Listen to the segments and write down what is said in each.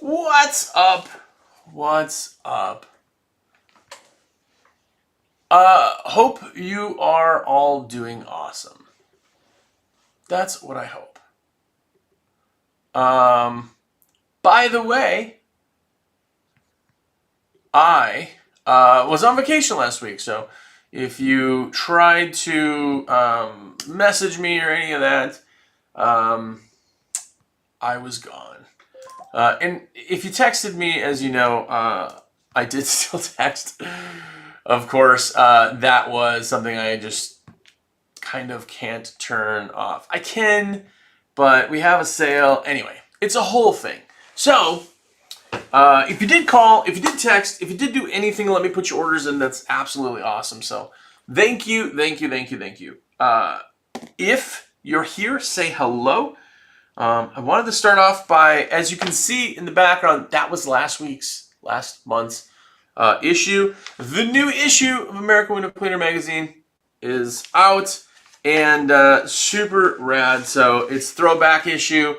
What's up? What's up? Hope you are all doing awesome. That's what I hope. By the way, I was on vacation last week, so if you tried to message me or any of that, I was gone. And if you texted me, as you know, I did still text. Of course, that was something I just kind of can't turn off. I can, but we have a sale. Anyway, it's a whole thing. So, if you did call, if you did text, if you did do anything, let me put your orders in. That's absolutely awesome. So, thank you, thank you, thank you, thank you. If you're here, say hello. I wanted to start off by, as you can see in the background, that was last month's issue. The new issue of American Window Cleaner magazine is out and super rad. So it's throwback issue,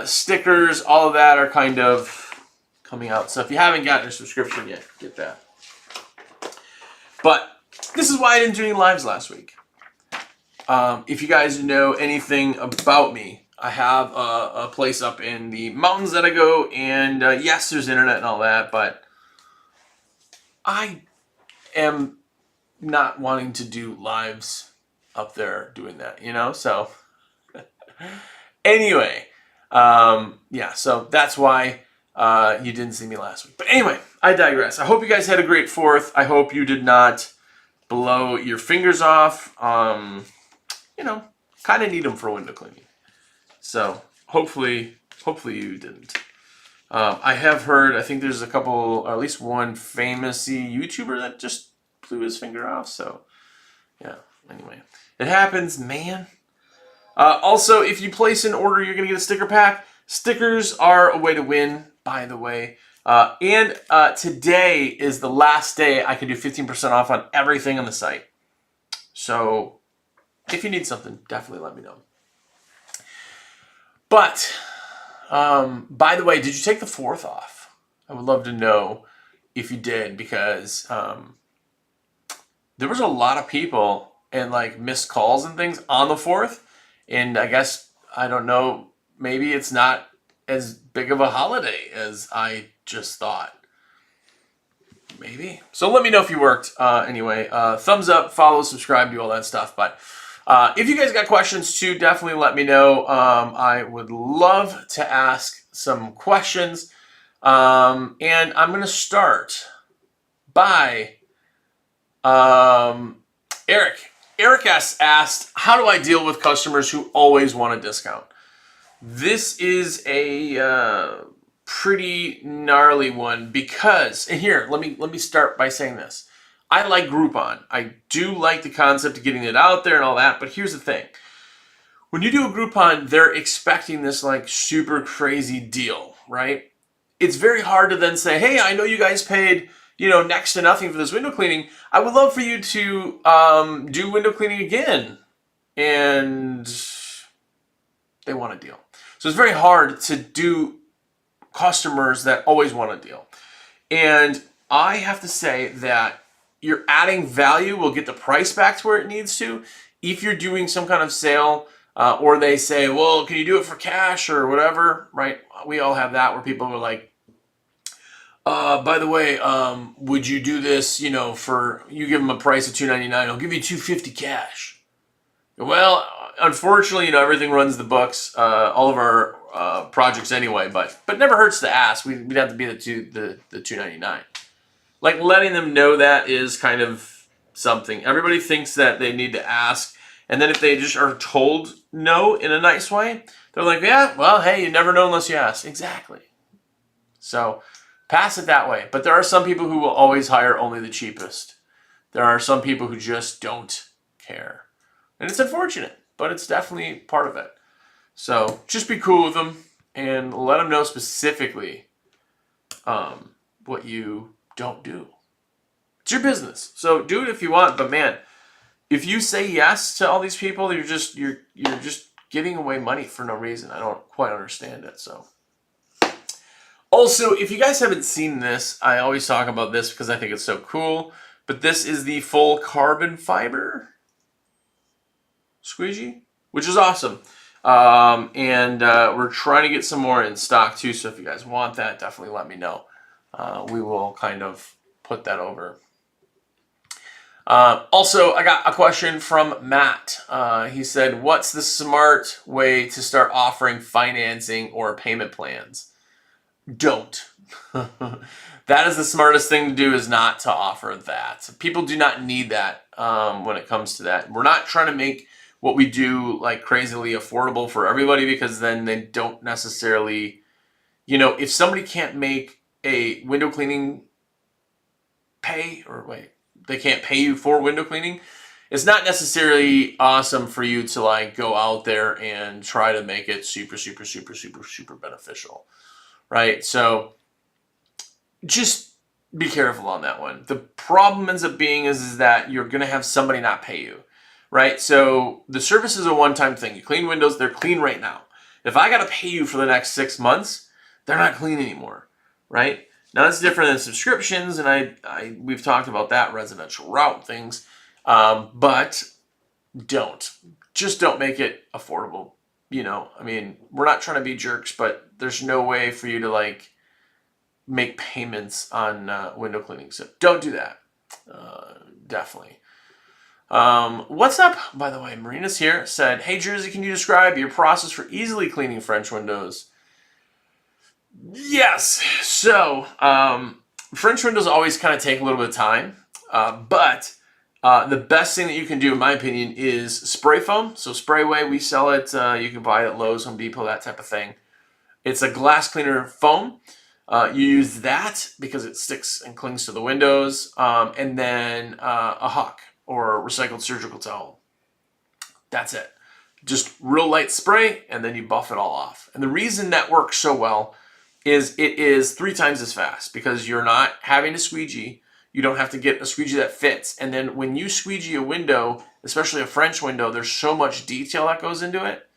stickers, all of that are kind of coming out. So if you haven't gotten a subscription yet, get that. But this is why I didn't do any lives last week. If you guys know anything about me, I have a place up in the mountains that I go, and yes, there's internet and all that, but I am not wanting to do lives up there doing that, So anyway, yeah, so that's why you didn't see me last week. But anyway, I digress. I hope you guys had a great 4th. I hope you did not blow your fingers off. Kind of need them for window cleaning. So hopefully you didn't. I have heard, I think there's a couple, or at least one famous YouTuber that just blew his finger off. So yeah, anyway, it happens, man. Also, if you place an order, you're going to get a sticker pack. Stickers are a way to win, by the way. And today is the last day I can do 15% off on everything on the site. So if you need something, definitely let me know. But, by the way, did you take the 4th off? I would love to know if you did, because there was a lot of people and like missed calls and things on the 4th. And I guess, I don't know, maybe it's not as big of a holiday as I just thought. Maybe. So let me know if you worked. Anyway, thumbs up, follow, subscribe, do all that stuff. But if you guys got questions too, definitely let me know. I would love to ask some questions. And I'm going to start by Eric. Eric asked, how do I deal with customers who always want a discount? This is a pretty gnarly one because, and here, let me start by saying this. I like Groupon. I do like the concept of getting it out there and all that, but here's the thing. When you do a Groupon, they're expecting this like super crazy deal, right? It's very hard to then say, hey, I know you guys paid, next to nothing for this window cleaning. I would love for you to do window cleaning again. And they want a deal. So it's very hard to do customers that always want a deal. And I have to say that you're adding value will get the price back to where it needs to. If you're doing some kind of sale, or they say, well, can you do it for cash or whatever, right? We all have that where people are like, by the way, would you do this, for, you give them a price of $2.99, I'll give you $2.50 cash. Well, unfortunately, everything runs the books, all of our projects anyway, but never hurts to ask. We'd have to be the $2.99. Like, letting them know that is kind of something. Everybody thinks that they need to ask, and then if they just are told no in a nice way, they're like, yeah, well, hey, you never know unless you ask. Exactly. So pass it that way. But there are some people who will always hire only the cheapest. There are some people who just don't care. And it's unfortunate, but it's definitely part of it. So just be cool with them and let them know specifically what you don't do. It's your business, so do it if you want. But man, if you say yes to all these people, you're just giving away money for no reason. I don't quite understand it. So Also, if you guys haven't seen this, I always talk about this because I think it's so cool. But this is the full carbon fiber squeegee, which is awesome. And we're trying to get some more in stock too. So if you guys want that, definitely let me know. We will kind of put that over. Also, I got a question from Matt. He said, what's the smart way to start offering financing or payment plans? Don't. That is the smartest thing to do, is not to offer that. People do not need that when it comes to that. We're not trying to make what we do like crazily affordable for everybody, because then they don't necessarily, if somebody can't make a window cleaning they can't pay you for window cleaning, it's not necessarily awesome for you to like go out there and try to make it super, super, super, super, super beneficial, right? So just be careful on that one. The problem ends up being is that you're going to have somebody not pay you, right? So the service is a one-time thing. You clean windows, they're clean right now. If I got to pay you for the next 6 months, they're not clean anymore, right? Now that's different than subscriptions, and we've talked about that, residential route things, but just don't make it affordable. We're not trying to be jerks, but there's no way for you to like make payments on window cleaning, so don't do that. Definitely. What's up, by the way? Marina's here, said, hey Jersey, can you describe your process for easily cleaning French windows? Yes. So French windows always kind of take a little bit of time, but the best thing that you can do, in my opinion, is spray foam. So Sprayway, we sell it. You can buy it at Lowe's, Home Depot, that type of thing. It's a glass cleaner foam. You use that because it sticks and clings to the windows, and then a Huck or recycled surgical towel. That's it. Just real light spray, and then you buff it all off. And the reason that works so well is it is 3 times as fast, because you're not having to squeegee. You don't have to get a squeegee that fits. And then when you squeegee a window, especially a French window, there's so much detail that goes into it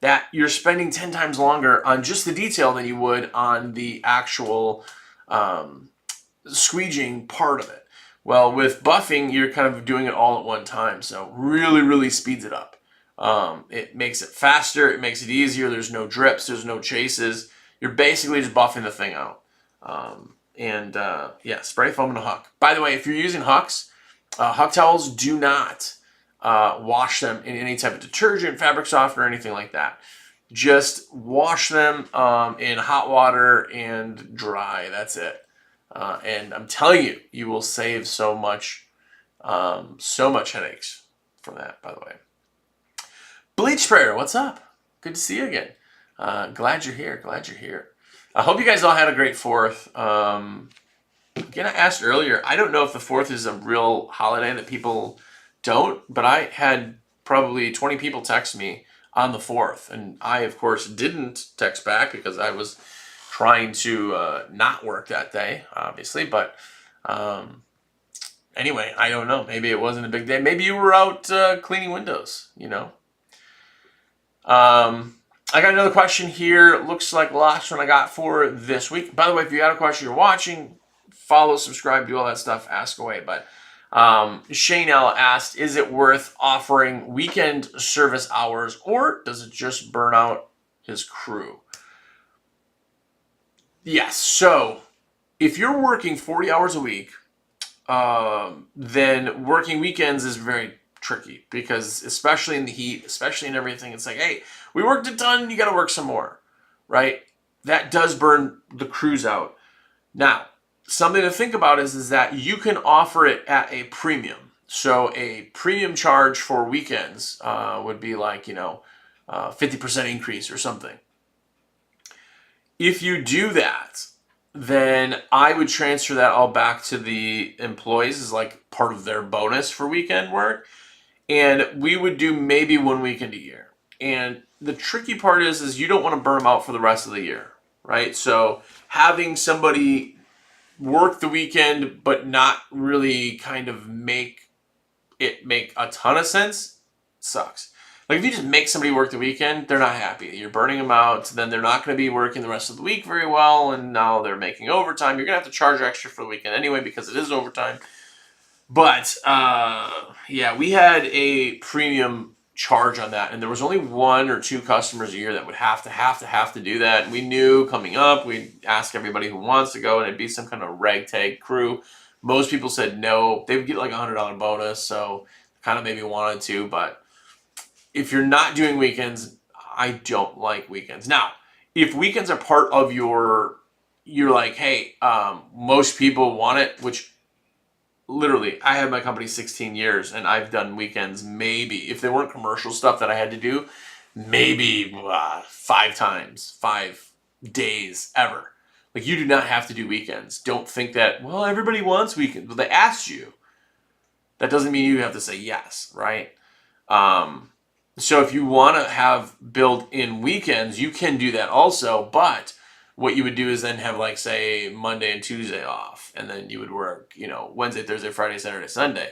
that you're spending 10 times longer on just the detail than you would on the actual squeegeeing part of it. Well, with buffing, you're kind of doing it all at one time. So really, really speeds it up. It makes it faster. It makes it easier. There's no drips. There's no chases. You're basically just buffing the thing out. Yeah, spray foam and a Huck. By the way, if you're using Hucks, Huck towels, do not wash them in any type of detergent, fabric softener, or anything like that. Just wash them in hot water and dry. That's it. And I'm telling you, you will save so much headaches from that, by the way. Bleach Sprayer, what's up? Good to see you again. Glad you're here. I hope you guys all had a great 4th. Again, I asked earlier, I don't know if the 4th is a real holiday that people don't, but I had probably 20 people text me on the 4th, and I, of course, didn't text back because I was trying to not work that day, obviously, but anyway, I don't know. Maybe it wasn't a big day. Maybe you were out cleaning windows, I got another question here. Looks like the last one I got for this week. By the way, if you got a question you're watching, follow, subscribe, do all that stuff, ask away. But Shane L asked, is it worth offering weekend service hours, or does it just burn out his crew? Yes. So if you're working 40 hours a week, then working weekends is very tricky, because especially in the heat, especially in everything, it's like, hey, we worked a ton, you got to work some more, right? That does burn the crews out. Now, something to think about is that you can offer it at a premium. So a premium charge for weekends would be like, 50% increase or something. If you do that, then I would transfer that all back to the employees as like part of their bonus for weekend work. And we would do maybe 1 weekend a year. And the tricky part is you don't want to burn them out for the rest of the year, right? So having somebody work the weekend but not really kind of make a ton of sense sucks. Like if you just make somebody work the weekend, they're not happy. You're burning them out. So then they're not going to be working the rest of the week very well. And now they're making overtime. You're going to have to charge extra for the weekend anyway because it is overtime. But yeah, we had a premium charge on that, and there was only 1 or 2 customers a year that would have to do that. And we knew coming up, we'd ask everybody who wants to go, and it'd be some kind of ragtag crew. Most people said no. They would get like a $100 bonus, so kind of maybe wanted to. But if you're not doing weekends, I don't like weekends. Now, if weekends are part of you're like, hey, most people want it, which literally, I had my company 16 years, and I've done weekends maybe, if there weren't commercial stuff that I had to do, maybe 5 times, 5 days ever. Like, you do not have to do weekends. Don't think that, well, everybody wants weekends. Well, they asked you. That doesn't mean you have to say yes, right? So if you want to have built-in weekends, you can do that also, but what you would do is then have, like, say, Monday and Tuesday off, and then you would work, Wednesday, Thursday, Friday, Saturday, Sunday.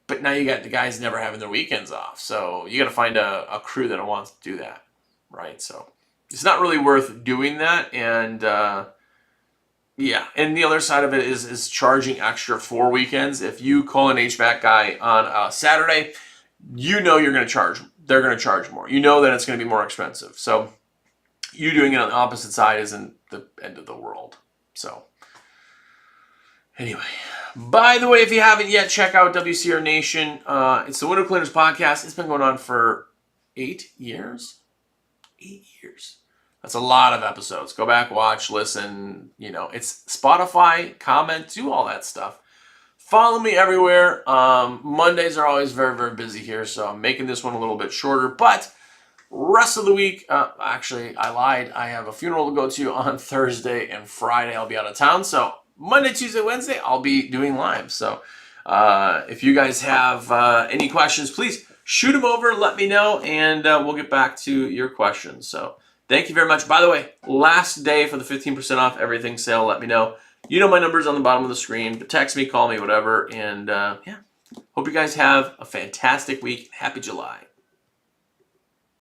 But now you got the guys never having their weekends off, so you got to find a crew that wants to do that, right? So it's not really worth doing that, and yeah. And the other side of it is charging extra for weekends. If you call an HVAC guy on a Saturday, you're going to charge. They're going to charge more. You know that it's going to be more expensive, so you doing it on the opposite side isn't the end of the world. So anyway, by the way, if you haven't yet, check out WCR Nation. It's the Window Cleaners Podcast. It's been going on for 8 years. 8 years. That's a lot of episodes. Go back, watch, listen. It's Spotify, comment, do all that stuff. Follow me everywhere. Mondays are always very, very busy here, so I'm making this one a little bit shorter, but rest of the week, actually, I lied. I have a funeral to go to on Thursday and Friday. I'll be out of town. So Monday, Tuesday, Wednesday, I'll be doing live. So if you guys have any questions, please shoot them over. Let me know, and we'll get back to your questions. So thank you very much. By the way, last day for the 15% off everything sale. Let me know. You know my number's on the bottom of the screen. But text me, call me, whatever. And yeah, hope you guys have a fantastic week. Happy July.